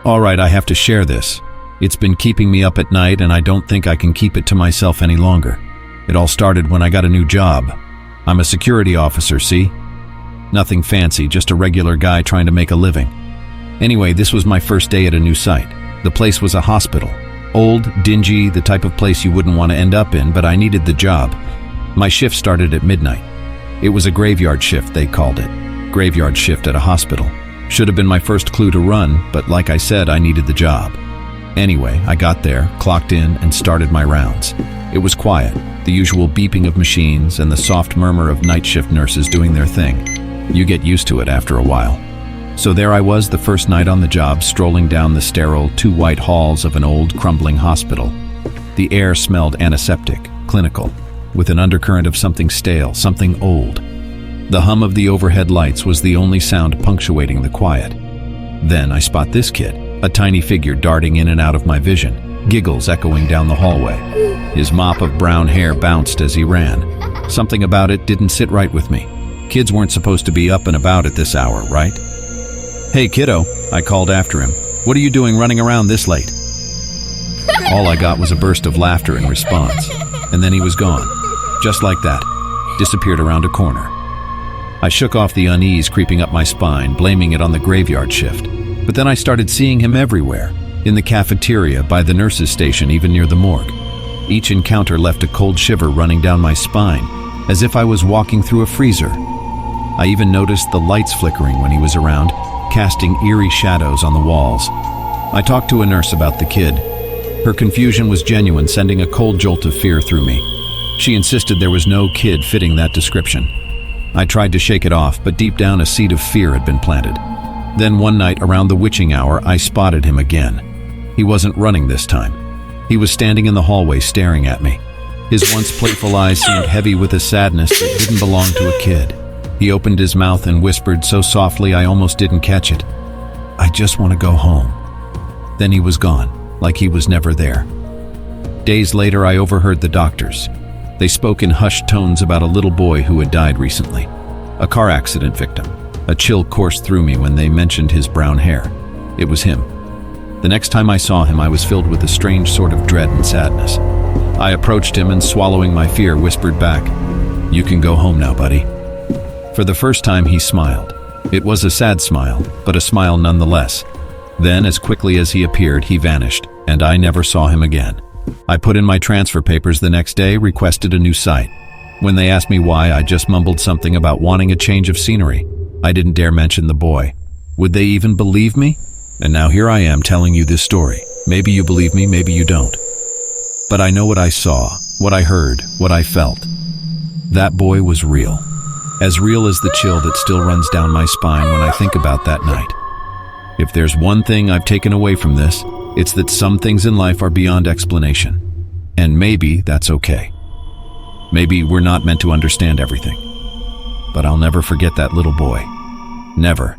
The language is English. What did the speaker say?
Alright, I have to share this. It's been keeping me up at night and I don't think I can keep it to myself any longer. It all started when I got a new job. I'm a security officer, see? Nothing fancy, just a regular guy trying to make a living. Anyway, this was my first day at a new site. The place was a hospital. Old, dingy, the type of place you wouldn't want to end up in, but I needed the job. My shift started at midnight. It was a graveyard shift, they called it. Graveyard shift at a hospital. Should have been my first clue to run, but like I said, I needed the job. Anyway, I got there, clocked in, and started my rounds. It was quiet, the usual beeping of machines and the soft murmur of night shift nurses doing their thing. You get used to it after a while. So there I was the first night on the job, strolling down the sterile, two-white halls of an old, crumbling hospital. The air smelled antiseptic, clinical, with an undercurrent of something stale, something old. The hum of the overhead lights was the only sound punctuating the quiet. Then I spot this kid, a tiny figure darting in and out of my vision, giggles echoing down the hallway. His mop of brown hair bounced as he ran. Something about it didn't sit right with me. Kids weren't supposed to be up and about at this hour, right? "Hey, kiddo," I called after him. "What are you doing running around this late?" All I got was a burst of laughter in response, and then he was gone. Just like that, disappeared around a corner. I shook off the unease creeping up my spine, blaming it on the graveyard shift. But then I started seeing him everywhere, in the cafeteria, by the nurse's station, even near the morgue. Each encounter left a cold shiver running down my spine, as if I was walking through a freezer. I even noticed the lights flickering when he was around, casting eerie shadows on the walls. I talked to a nurse about the kid. Her confusion was genuine, sending a cold jolt of fear through me. She insisted there was no kid fitting that description. I tried to shake it off, but deep down a seed of fear had been planted. Then one night around the witching hour, I spotted him again. He wasn't running this time. He was standing in the hallway staring at me. His once playful eyes seemed heavy with a sadness that didn't belong to a kid. He opened his mouth and whispered so softly I almost didn't catch it. "I just want to go home." Then he was gone, like he was never there. Days later, I overheard the doctors. They spoke in hushed tones about a little boy who had died recently. A car accident victim. A chill coursed through me when they mentioned his brown hair. It was him. The next time I saw him, I was filled with a strange sort of dread and sadness. I approached him and, swallowing my fear, whispered back, "You can go home now, buddy." For the first time, he smiled. It was a sad smile, but a smile nonetheless. Then, as quickly as he appeared, he vanished, and I never saw him again. I put in my transfer papers the next day, requested a new site. When they asked me why, I just mumbled something about wanting a change of scenery. I didn't dare mention the boy. Would they even believe me? And now here I am telling you this story. Maybe you believe me, maybe you don't. But I know what I saw, what I heard, what I felt. That boy was real. As real as the chill that still runs down my spine when I think about that night. If there's one thing I've taken away from this, it's that some things in life are beyond explanation. And maybe that's okay. Maybe we're not meant to understand everything. But I'll never forget that little boy. Never.